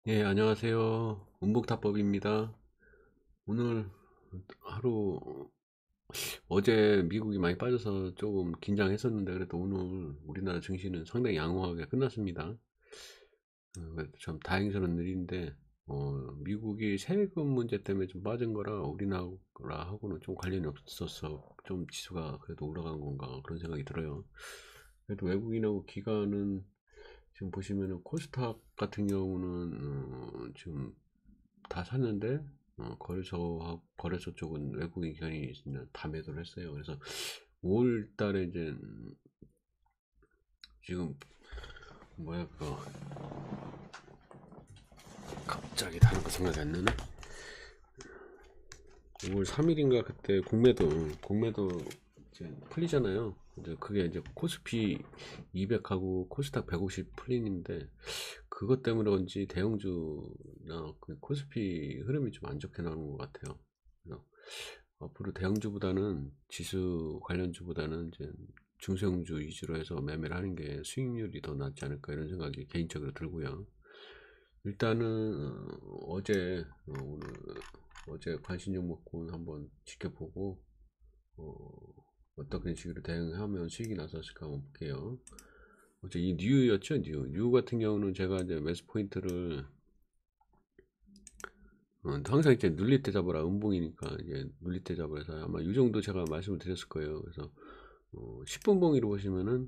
예, 안녕하세요. 운복타법입니다. 오늘 하루, 어제 미국이 많이 빠져서 조금 긴장했었는데, 그래도 오늘 우리나라 증시는 상당히 양호하게 끝났습니다. 그래도 참 다행스러운 일인데, 미국이 세금 문제 때문에 좀 빠진 거라 우리나라하고는 좀 관련이 없었어. 좀 지수가 그래도 올라간 건가, 그런 생각이 들어요. 그래도 외국인하고 기관은 지금 보시면은 코스닥 같은 경우는 지금 다 샀는데 거래소 쪽은 외국인 기관이 다 매도를 했어요. 그래서 5월 달에 이제 지금 뭐야 그거 갑자기 다른 거 생각이 안 나네. 5월 3일인가 그때 공매도 이제 풀리잖아요. 이제 그게 이제 코스피 200하고 코스닥 150 풀리는데 그것 때문에 그런지 대형주나 그 코스피 흐름이 좀 안 좋게 나오는 것 같아요. 그래서 앞으로 대형주보다는 지수 관련주보다는 이제 중소형주 위주로 해서 매매를 하는 게 수익률이 더 낫지 않을까 이런 생각이 개인적으로 들고요. 일단은 오늘 어제 관심 종목군 한번 지켜보고 어떤 식으로 대응하면 수익이 나섰을까 한번 볼게요. 어제 이 뉴였죠, 뉴 같은 경우는 제가 이제 매수 포인트를 항상 이제 눌릴 때 잡아라 음봉이니까 이제 눌릴 때 잡아라 해서 아마 이 정도 제가 말씀을 드렸을 거예요. 그래서 10분 봉이로 보시면은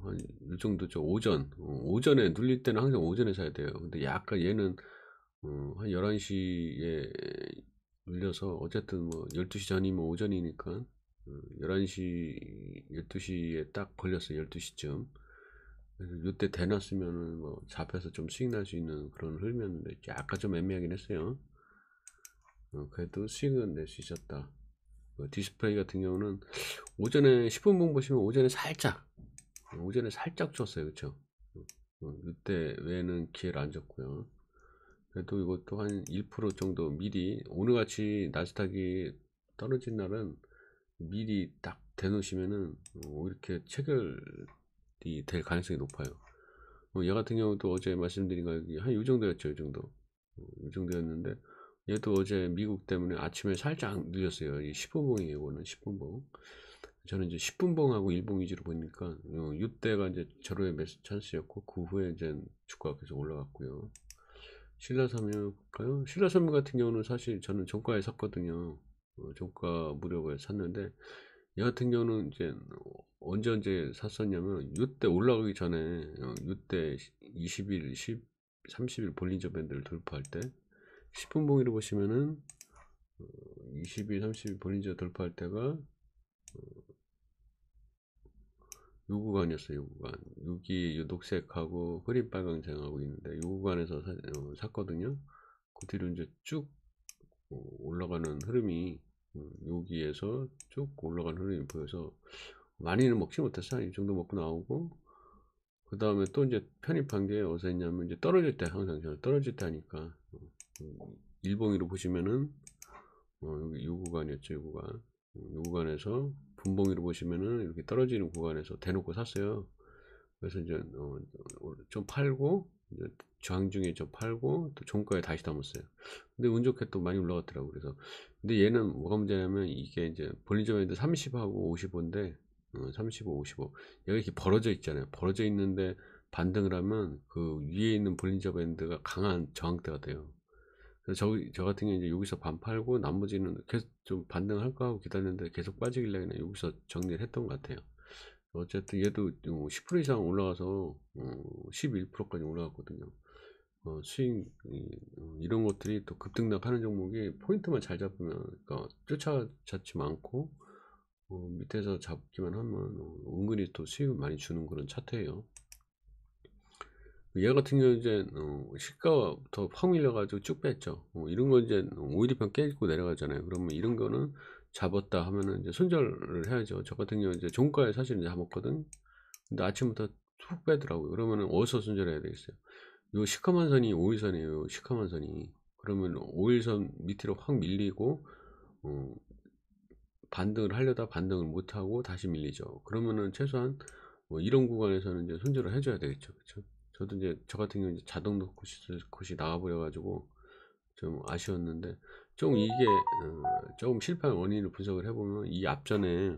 한 이 정도죠. 오전에 눌릴 때는 항상 오전에 사야 돼요. 근데 약간 얘는 한 11시에 눌려서 어쨌든 뭐 12시 전이면 오전이니까 11시 12시에 딱 걸렸어요. 12시쯤. 그래서 이때 대놨으면은 뭐 잡혀서 좀 수익 날 수 있는 그런 흐름이었는데 약간 좀 애매하긴 했어요. 그래도 수익은 낼 수 있었다. 디스플레이 같은 경우는 오전에 10분 봉 보시면 오전에 살짝 줬어요. 그쵸? 이때 외에는 기회를 안 줬고요. 그래도 이것도 한 1% 정도 미리 오늘같이 나스닥이 떨어진 날은 미리 딱 대놓으시면은 이렇게 체결이 될 가능성이 높아요. 얘 같은 경우도 어제 말씀드린 가격이 한 이 정도였죠. 이 정도. 이 정도였는데 얘도 어제 미국 때문에 아침에 살짝 늘렸어요. 이 10분봉이에요. 이거는 10분봉. 저는 이제 10분봉하고 일봉 위주로 보니까 이때가 이제 절호의 매수 찬스였고 그 후에 이제 주가가 계속 올라갔고요. 신라섬유 볼까요? 신라섬유 같은 경우는 사실 저는 종가에 샀거든요. 종가 무료에 샀는데 얘 같은 경우는 이제 언제 샀었냐면 이때 올라가기 전에 이때 20일, 10, 30일 볼린저 밴드를 돌파할 때 10분 봉위로 보시면은 20일, 30일 볼린저 돌파할 때가 요 구간이었어요. 요 구간. 여기 요 녹색하고 흐린 빨강색하고 있는데 요 구간에서 샀거든요. 그 뒤로 이제 쭉 올라가는 흐름이 여기에서 쭉 올라가는 흐름이 보여서 많이는 먹지 못했어요. 이 정도 먹고 나오고 그 다음에 또 이제 편입한 게 어디서 했냐면 이제 떨어질 때 항상 저는 떨어질 때 하니까 일봉위로 보시면은 여기 요 구간이었죠. 요 구간. 요 구간에서 분봉위로 보시면은 이렇게 떨어지는 구간에서 대놓고 샀어요. 그래서 이제 좀 팔고 이제 장중에 좀 팔고 또 종가에 다시 담았어요. 근데 운 좋게 또 많이 올라갔더라고. 그래서 근데 얘는 뭐가 문제냐면 이게 이제 볼린저 밴드 30하고 55인데 35, 55 얘가 이렇게 벌어져 있잖아요. 벌어져 있는데 반등을 하면 그 위에 있는 볼린저 밴드가 강한 저항대가 돼요. 그래서 저 같은 경우는 이제 여기서 반 팔고 나머지는 계속 좀 반등할까 하고 기다렸는데 계속 빠지길래 그냥 여기서 정리를 했던 것 같아요. 어쨌든 얘도 10% 이상 올라가서 11%까지 올라갔거든요. 수익 이런 것들이 또 급등락하는 종목이 포인트만 잘 잡으면 그러니까 쫓아잡지 않고 밑에서 잡기만 하면 은근히 또 수익을 많이 주는 그런 차트예요. 얘 같은 경우 이제 시가가 더확 밀려가지고 쭉 뺐죠. 이런 거 이제 5일이평 깨고 내려가잖아요. 그러면 이런 거는 잡았다 하면은 이제 손절을 해야죠. 저 같은 경우 이제 종가에 사실 이제 잡았거든. 근데 아침부터 툭 빼더라고요. 그러면은 어디서 손절해야 되겠어요? 요 시커먼 선이 5일선이에요. 시커먼 선이. 그러면 5일선 밑으로 확 밀리고 어, 반등을 하려다 반등을 못하고 다시 밀리죠. 그러면은 최소한 뭐 이런 구간에서는 이제 손절을 해줘야 되겠죠. 그렇죠? 저도 이제 저 같은 경우 이제 자동 컷이 나와버려 가지고 좀 아쉬웠는데, 좀 이게 조금 실패한 원인을 분석을 해보면 이 앞전에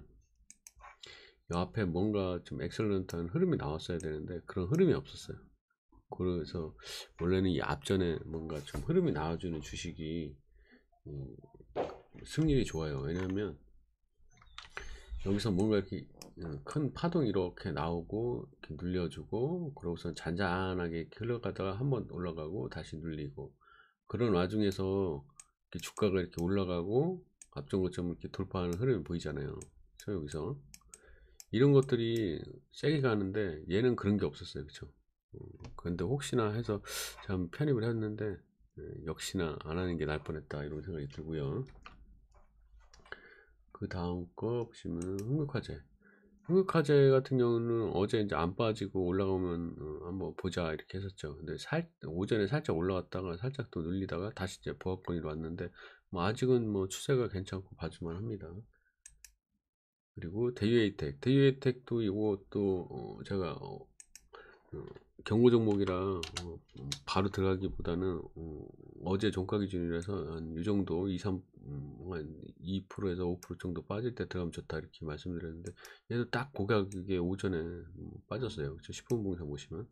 이 앞에 뭔가 좀 엑셀런트한 흐름이 나왔어야 되는데 그런 흐름이 없었어요. 그래서 원래는 이 앞전에 뭔가 좀 흐름이 나와주는 주식이 승률이 좋아요. 왜냐면 여기서 뭔가 이렇게 큰 파동이 이렇게 나오고 이렇게 눌려주고, 그러고서 잔잔하게 이렇게 흘러가다가 한번 올라가고 다시 눌리고, 그런 와중에서 이렇게 주가가 이렇게 올라가고 앞전 고점을 이렇게 돌파하는 흐름이 보이잖아요. 저 여기서 이런 것들이 세게 가는데 얘는 그런 게 없었어요. 그쵸? 그런데 혹시나 해서 참 편입을 했는데 역시나 안 하는 게 나을 뻔했다 이런 생각이 들고요. 그 다음 거 보시면 흥국화재 같은 경우는 어제 이제 안 빠지고 올라가면 한번 보자 이렇게 했었죠. 근데 오전에 살짝 올라갔다가 살짝 또 눌리다가 다시 이제 보합권으로 왔는데, 뭐 아직은 뭐 추세가 괜찮고 봐주만 합니다. 그리고 대유에이텍도 이것도 제가 경고 종목이라 바로 들어가기보다는 어제 종가 기준이라서 한 이 정도 2%에서 5% 정도 빠질 때 들어가면 좋다 이렇게 말씀드렸는데, 얘도 딱 고가격에 오전에 빠졌어요. 그렇죠? 10분 봉상 보시면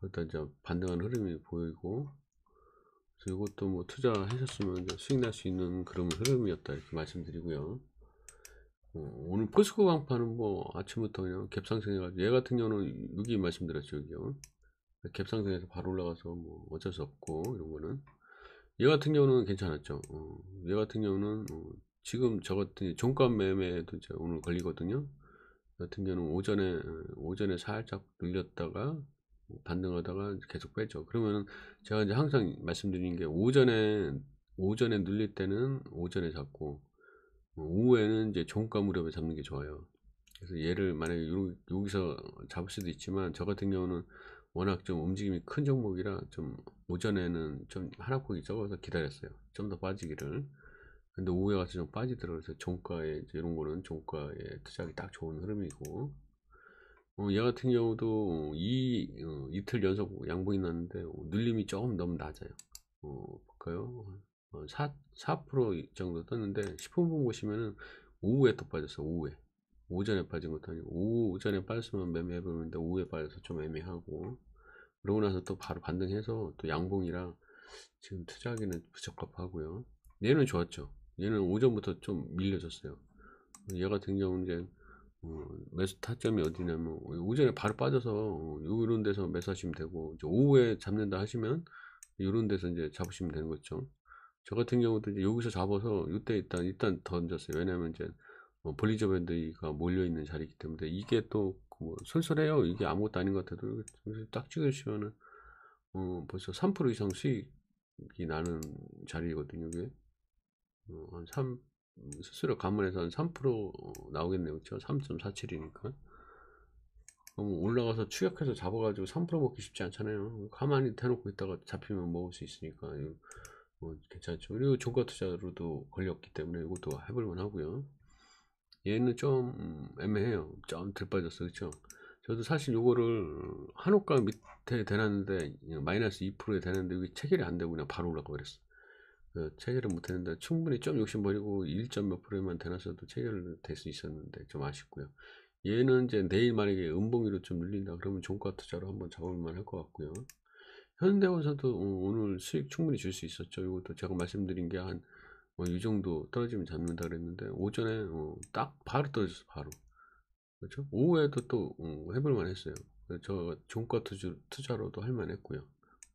일단 이제 반등하는 흐름이 보이고, 그래서 이것도 뭐 투자하셨으면 수익 날 수 있는 그런 흐름이었다 이렇게 말씀드리고요. 오늘 포스코 강파는 뭐 아침부터 그냥 갭상승해가지고, 얘 같은 경우는 여기 말씀드렸죠. 여기요. 갭상승해서 바로 올라가서 뭐 어쩔 수 없고, 이런 거는 얘 같은 경우는 괜찮았죠. 얘 같은 경우는 지금 저 같은 종가 매매도 이제 오늘 걸리거든요. 같은 경우는 오전에 살짝 눌렸다가 반등하다가 계속 빼죠. 그러면은 제가 이제 항상 말씀드리는 게, 오전에 눌릴 때는 오전에 잡고 오후에는 이제 종가 무렵에 잡는 게 좋아요. 그래서 얘를 만약에 여기서 잡을 수도 있지만, 저 같은 경우는 워낙 좀 움직임이 큰 종목이라 좀 오전에는 좀 하락폭이 적어서 기다렸어요. 좀 더 빠지기를. 근데 오후에 가서 좀 빠지더라고요. 그래서 종가에 이런 거는 종가에 투자하기 딱 좋은 흐름이고, 얘 같은 경우도 이틀 연속 양봉이 났는데 눌림이 조금 너무 낮아요. 볼까요? 4% 정도 떴는데 10분봉 보시면은 오후에 또 빠졌어. 오전에 빠진 것도 아니고 오전에 빠졌으면 매매해보는데 오후에 빠져서 좀 애매하고, 그러고 나서 또 바로 반등해서 또 양봉이라 지금 투자하기는 부적합하고요. 얘는 좋았죠. 얘는 오전부터 좀 밀려졌어요. 얘 같은 경우는 이제 매수 타점이 어디냐면 오전에 바로 빠져서 이런 데서 매수하시면 되고, 이제 오후에 잡는다 하시면 이런 데서 이제 잡으시면 되는 거죠. 저 같은 경우도 이제 여기서 잡아서 이때 일단 던졌어요. 왜냐면 이제 볼리저 밴드가 몰려 있는 자리이기 때문에, 이게 또뭐 솔솔해요. 이게 아무것도 아닌 것 같아도 딱 찍으시면은 벌써 3% 이상 수익이 나는 자리거든요. 이게 한 3, 수수료 감안해서 한 3% 나오겠네요. 그렇죠? 3.47이니까. 올라가서 추격해서 잡아가지고 3% 먹기 쉽지 않잖아요. 가만히 대놓고 있다가 잡히면 먹을 수 있으니까 괜찮죠. 그리고 종가 투자로도 걸렸기 때문에 이것도 해볼만 하고요. 얘는 좀 애매해요. 좀 덜 빠졌어. 그렇죠? 저도 사실 요거를 한호가 밑에 대놨는데 마이너스 2%에 대놨는데 이게 체결이 안 되고 그냥 바로 올라가 버렸어. 체결을 못 했는데 충분히 좀 욕심버리고 1점 몇 프로에만 대놨어도 체결 될 수 있었는데 좀 아쉽고요. 얘는 이제 내일 만약에 음봉위로 좀 눌린다 그러면 종가 투자로 한번 잡을만 할 것 같고요. 현대건설도 오늘 수익 충분히 줄 수 있었죠. 이것도 제가 말씀드린 게 한 이 정도 떨어지면 잡는다 그랬는데, 오전에 딱 바로 떨어졌어. 바로. 그렇죠? 오후에도 또 해볼만 했어요. 저 종가 투자로도 할만 했고요.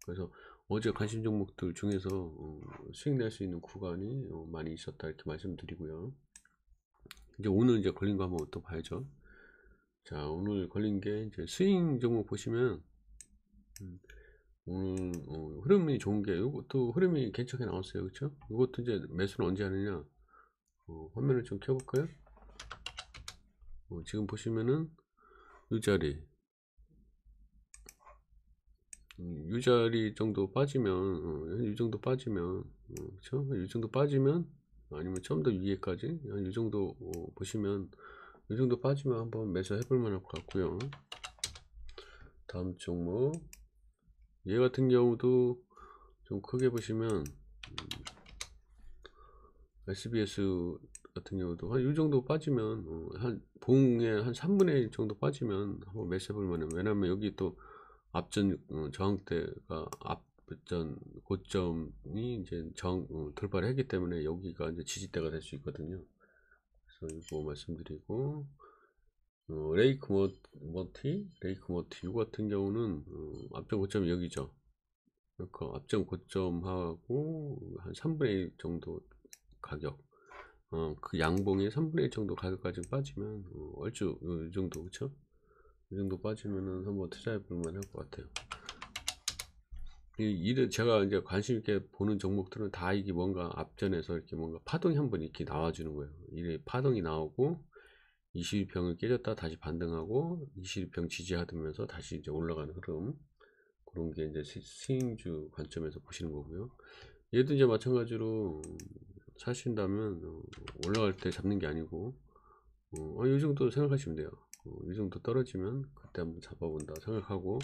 그래서 어제 관심 종목들 중에서 수익 낼 수 있는 구간이 많이 있었다 이렇게 말씀드리고요. 이제 오늘 이제 걸린 거 한번 또 봐야죠. 자, 오늘 걸린 게 이제 스윙 종목 보시면 오늘 흐름이 좋은 게, 이것도 흐름이 괜찮게 나왔어요. 그렇죠? 이것도 이제 매수는 언제 하느냐, 화면을 좀 켜볼까요? 지금 보시면은 이 자리 이 자리 정도 빠지면 이 정도 빠지면 그쵸? 이 정도 빠지면, 아니면 좀 더 위에까지 이 정도 보시면 이 정도 빠지면 한번 매수 해볼 만할 것 같고요. 다음 종목 얘 같은 경우도 좀 크게 보시면 SBS 같은 경우도 한 이 정도 빠지면 한 봉의 한 3분의 1 정도 빠지면 한번 매수해 볼 만해요. 왜냐면 여기 또 앞전 저항대가 앞전 고점이 이제 돌파를 했기 때문에 여기가 이제 지지대가 될 수 있거든요. 그래서 이거 말씀드리고 레이크 머티 이거 같은 경우는 앞전 고점이 여기죠. 그러니까 앞전 고점하고 한 3분의 1 정도 가격, 그 양봉의 3분의 1 정도 가격까지 빠지면 얼추 이 정도, 그쵸? 이 정도 빠지면은 한번 투자해 볼 만할 것 같아요. 제가 이제 관심 있게 보는 종목들은 다 이게 뭔가 앞전에서 이렇게 뭔가 파동이 한번 이렇게 나와주는 거예요. 이게 파동이 나오고 21평을 깨졌다 다시 반등하고 21평 지지하면서 다시 이제 올라가는 흐름, 그런 게 이제 스윙주 관점에서 보시는 거고요. 얘도 이제 마찬가지로 사신다면 올라갈 때 잡는 게 아니고 이 정도 생각하시면 돼요. 이 정도 떨어지면 그때 한번 잡아본다 생각하고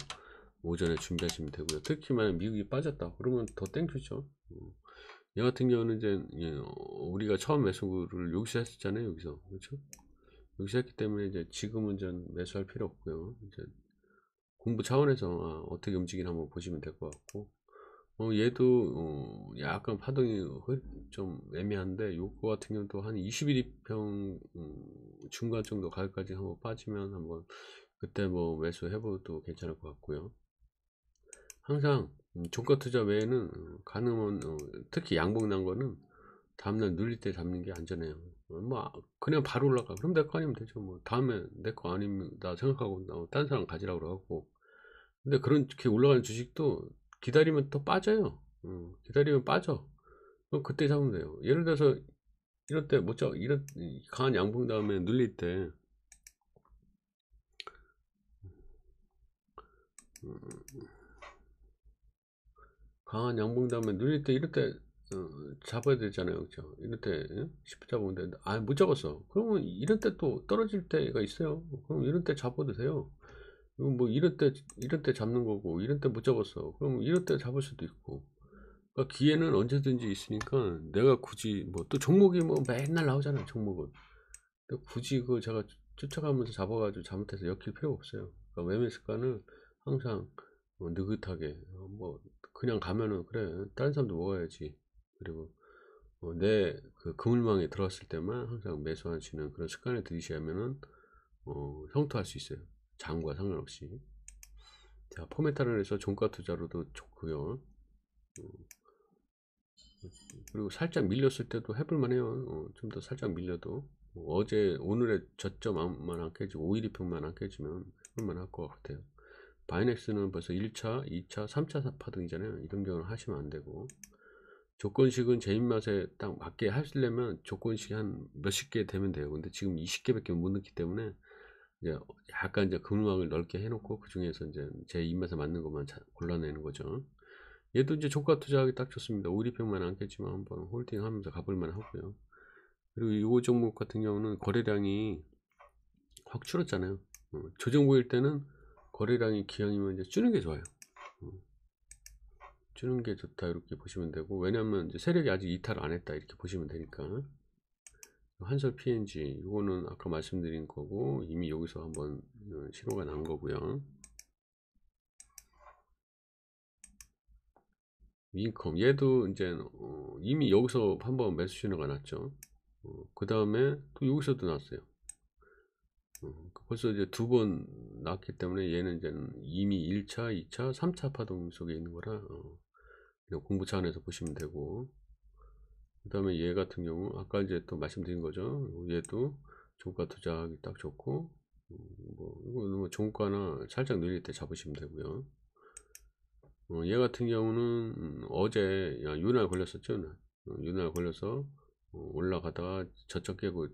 오전에 준비하시면 되고요. 특히 만약 미국이 빠졌다 그러면 더 땡큐죠. 얘 같은 경우는 이제 우리가 처음 매수를 여기서 했었잖아요. 여기서, 그렇죠? 여기서 했기 때문에 이제 지금은 전 매수할 필요 없고요. 이제 공부 차원에서 어떻게 움직이나 한번 보시면 될 것 같고, 얘도 약간 파동이 좀 애매한데 요거 같은 경우도 한 21평 중간 정도 가격까지 한번 빠지면 한번 그때 뭐 매수해봐도 괜찮을 것 같고요. 항상 종가 투자 외에는 가능한 특히 양봉 난 거는 다음날 눌릴 때 잡는 게 안전해요. 뭐 그냥 바로 올라가 그럼 내 거 아니면 되죠. 뭐 다음에 내 거 아니면 나 생각하고 딴 사람 가지라고 하고. 근데 그렇게 올라가는 주식도 기다리면 또 빠져요. 기다리면 빠져. 그럼 그때 잡으면 돼요. 예를 들어서 이럴 때 못 잡, 이런 강한 양봉 다음에 눌릴 때 강한 양봉 다음에 눌릴 때 이럴 때 잡아야 되잖아요. 그렇죠? 이럴 때 쉽게 잡으면 되는데 못 잡았어. 그러면 이럴 때 또 떨어질 때가 있어요. 그럼 이럴 때 잡아도 돼요. 뭐 이럴 때 잡는 거고 이럴 때 못 잡았어. 그럼 이럴 때 잡을 수도 있고. 그러니까 기회는 언제든지 있으니까 내가 굳이 뭐 또 종목이 뭐 맨날 나오잖아요. 종목은. 근데 굳이 그걸 제가 쫓아가면서 잡아가지고 잘못해서 엮일 필요가 없어요. 그러니까 매매 습관을 항상 느긋하게 뭐 그냥 가면은 그래 다른 사람도 먹어야지. 그리고 내 그 그물망에 들어왔을 때만 항상 매수하시는 그런 습관을 들이시면은 형통할 수 있어요. 장과 상관없이. 자, 포메타를 해서 종가 투자로도 좋고요. 그리고 살짝 밀렸을 때도 해볼 만해요. 좀 더 살짝 밀려도 오늘의 저점만 안 깨지고 5일2평만 안 깨지면 해볼만 할 것 같아요. 바이넥스는 벌써 1차 2차 3차 파동이잖아요. 이런 경우는 하시면 안 되고, 조건식은 제 입맛에 딱 맞게 하시려면 조건식 한 몇십 개 되면 돼요. 근데 지금 20개밖에 못 넣기 때문에 이제 약간 이제 근막을 넓게 해놓고 그 중에서 이제 제 입맛에 맞는 것만 골라내는 거죠. 얘도 이제 종가 투자하기 딱 좋습니다. 5일평만 안 깼지만 한번 홀딩 하면서 가볼만 하고요. 그리고 이 종목 같은 경우는 거래량이 확 줄었잖아요. 조정 보일 때는 거래량이 기왕이면 이제 주는 게 좋아요. 주는 게 좋다 이렇게 보시면 되고, 왜냐면 이제 세력이 아직 이탈 안 했다 이렇게 보시면 되니까. 한솔 PNG 이거는 아까 말씀드린 거고 이미 여기서 한번 신호가 난 거고요. 윙컴 얘도 이제 이미 여기서 한번 매수 신호가 났죠. 그 다음에 또 여기서도 났어요. 벌써 이제 두 번 났기 때문에 얘는 이제 이미 1차 2차 3차 파동 속에 있는 거라 그냥 공부 차원에서 보시면 되고, 그 다음에 얘 같은 경우 아까 이제 또 말씀드린 거죠. 얘도 종가 투자하기 딱 좋고, 이거 종가나 살짝 늘릴 때 잡으시면 되고요. 얘 같은 경우는 어제 윤활 걸렸었죠. 윤활 걸려서 올라가다가 저점 깨고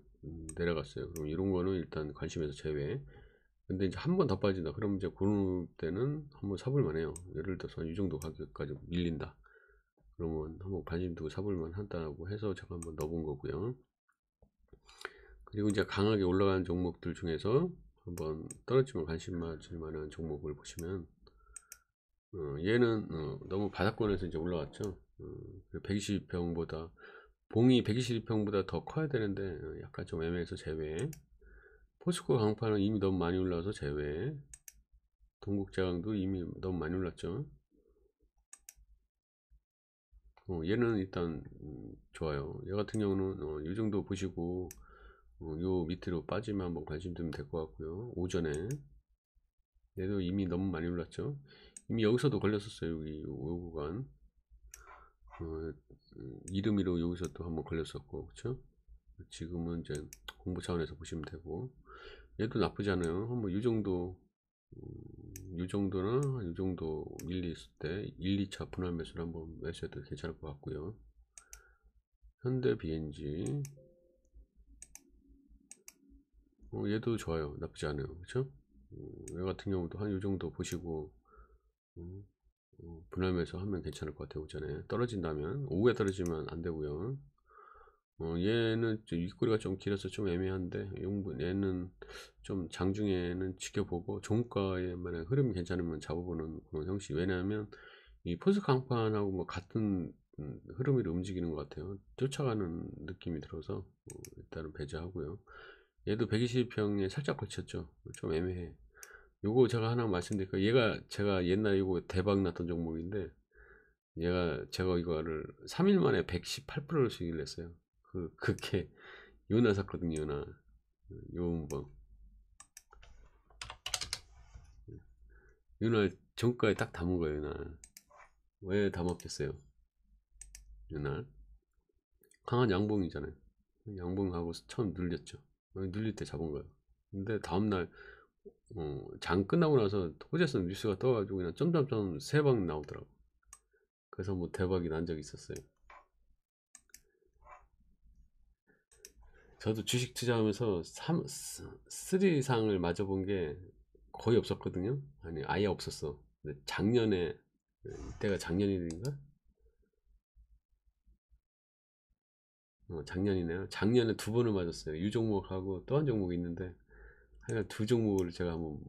내려갔어요. 그럼 이런 거는 일단 관심에서 제외. 근데 이제 한 번 더 빠진다. 그럼 이제 그런 때는 한번 사볼 만해요. 예를 들어서 이 정도 가격까지 밀린다. 그러면 한번 관심 두고 사볼만 한다고 해서 제가 한번 넣어본 거고요. 그리고 이제 강하게 올라가는 종목들 중에서 한번 떨어지면 관심 가질 만한 종목을 보시면 얘는 너무 바닥권에서 이제 올라왔죠. 120평보다 봉이 120평보다 더 커야 되는데 약간 좀 애매해서 제외. 포스코 강판은 이미 너무 많이 올라와서 제외. 동국제강도 이미 너무 많이 올랐죠. 얘는 일단 좋아요. 얘 같은 경우는 이 정도 보시고 요 밑으로 빠지면 한번 관심 두면 될 것 같고요. 오전에 얘도 이미 너무 많이 올랐죠. 이미 여기서도 걸렸었어요. 여기 요 구간 이름이로 여기서 또 한번 걸렸었고, 그쵸? 지금은 이제 공부 차원에서 보시면 되고, 얘도 나쁘지 않아요. 한번 이 정도 이 정도나 이 정도 밀리 있을 때 1, 2차 분할 매수를 한번 매수해도 괜찮을 것 같고요. 현대 BNG 얘도 좋아요. 나쁘지 않아요. 그쵸? 얘 같은 경우도 한 이 정도 보시고 분할 매수 하면 괜찮을 것 같아요. 오전에 떨어진다면, 오후에 떨어지면 안 되고요. 얘는 윗꼬리가 좀 길어서 좀 애매한데 얘는 좀 장중에는 지켜보고 종가에 만약 흐름이 괜찮으면 잡아보는 그런 형식. 왜냐하면 이 포스 강판하고 뭐 같은 흐름으로 움직이는 것 같아요. 쫓아가는 느낌이 들어서 일단은 배제하고요. 얘도 120평에 살짝 걸쳤죠. 좀 애매해. 요거 제가 하나 말씀드릴게요. 얘가 제가 옛날에 이거 대박 났던 종목인데 제가 이거를 3일 만에 118%를 수익을 냈어요. 그게 요나 샀거든요. 요나 요은봉 요나 정가에 딱 담은 거예요. 요나 왜 담았겠어요? 요나 강한 양봉이잖아요. 양봉하고 처음 눌렸죠. 눌릴 때 잡은 거예요. 근데 다음날 장 끝나고 나서 호재성 뉴스가 떠가지고 그냥 점점점 세 방 나오더라고. 그래서 뭐 대박이 난 적이 있었어요. 저도 주식 투자하면서 3 이상을 맞아본 게 거의 없었거든요. 아니 아예 없었어. 근데 작년에 이때가 작년인가? 작년이네요. 작년에 2번을 맞았어요. 유 종목하고 또 한 종목이 있는데 하여간 2종목을 제가 한번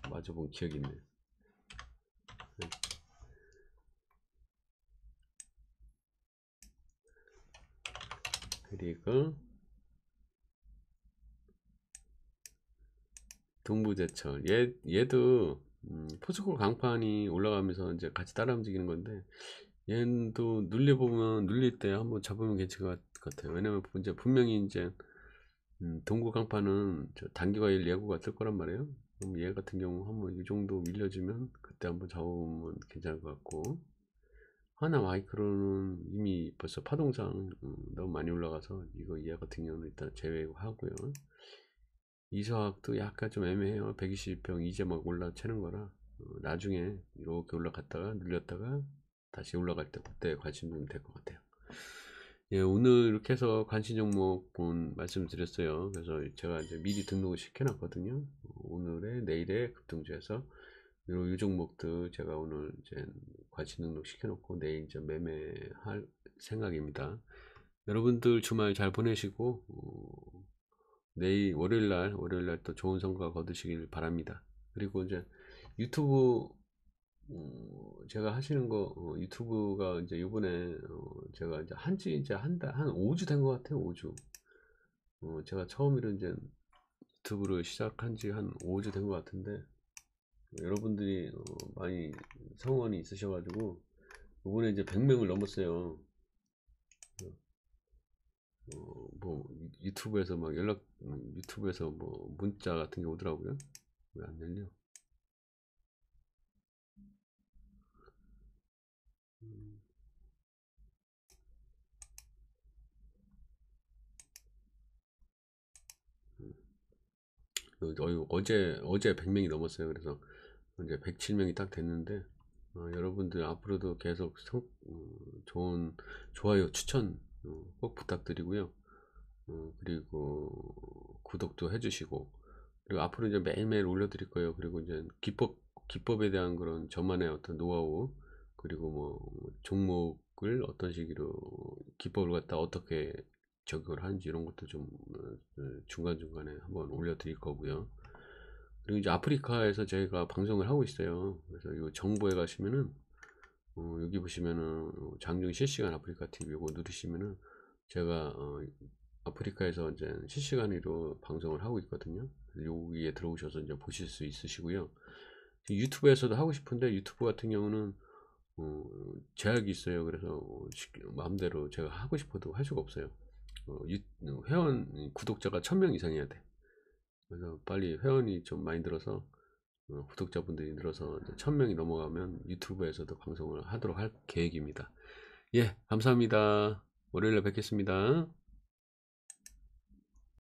맞아본 기억이 있네요. 그리고 동부제철 얘도 포스코 강판이 올라가면서 이제 같이 따라 움직이는 건데 얘도 눌려보면 눌릴 때 한번 잡으면 괜찮을 것 같아요. 왜냐면 이제 분명히 이제 동구 강판은 단기과일 예고가 뜰 거란 말이에요. 그럼 얘 같은 경우 한번 이 정도 밀려주면 그때 한번 잡으면 괜찮을 것 같고, 하나 마이크로는 이미 벌써 파동상 너무 많이 올라가서 이거 얘 같은 경우는 일단 제외하고요. 이서학도 약간 좀 애매해요. 120평 이제 막 올라채는 거라 나중에 이렇게 올라갔다가 눌렸다가 다시 올라갈 때 그때 관심 두면 될 것 같아요. 예, 오늘 이렇게 해서 관심 종목 말씀드렸어요. 그래서 제가 이제 미리 등록을 시켜놨거든요. 오늘의 내일의 급등주에서 이 종목도 제가 오늘 이제 관심 등록 시켜놓고 내일 이제 매매할 생각입니다. 여러분들 주말 잘 보내시고 내일 월요일날 또 좋은 성과 거두시길 바랍니다. 그리고 이제 유튜브 제가 하시는 거 유튜브가 이제 요번에 제가 이제 한지 이제 한 5주 된 것 같아요. 5주. 제가 처음으로 이제 유튜브를 시작한 지 한 5주 된 것 같은데 여러분들이 많이 성원이 있으셔가지고 요번에 이제 100명을 넘었어요. 뭐 유튜브에서 막 유튜브에서 뭐 문자 같은 게 오더라고요. 왜 안 열려? 어제 100명이 넘었어요. 그래서 이제 107명이 딱 됐는데 여러분들 앞으로도 계속 좋은 좋아요 추천 꼭 부탁드리고요. 그리고 구독도 해주시고 그리고 앞으로 이제 매일매일 올려드릴 거예요. 그리고 이제 기법에 대한 그런 저만의 어떤 노하우 그리고 뭐 종목을 어떤 식으로 기법을 갖다 어떻게 적용을 하는지 이런 것도 좀 중간중간에 한번 올려드릴 거고요. 그리고 이제 아프리카에서 제가 방송을 하고 있어요. 그래서 이 정보에 가시면은 여기 보시면은 장중 실시간 아프리카 TV 이거 누르시면은 제가 아프리카에서 이제 실시간으로 방송을 하고 있거든요. 여기에 들어오셔서 이제 보실 수 있으시고요. 유튜브에서도 하고 싶은데 유튜브 같은 경우는 제약이 있어요. 그래서 마음대로 제가 하고 싶어도 할 수가 없어요. 회원 구독자가 1000명 이상이어야 돼. 그래서 빨리 회원이 좀 많이 늘어서 구독자분들이 늘어서 1000명이 넘어가면 유튜브에서도 방송을 하도록 할 계획입니다. 예, 감사합니다. 월요일에 뵙겠습니다.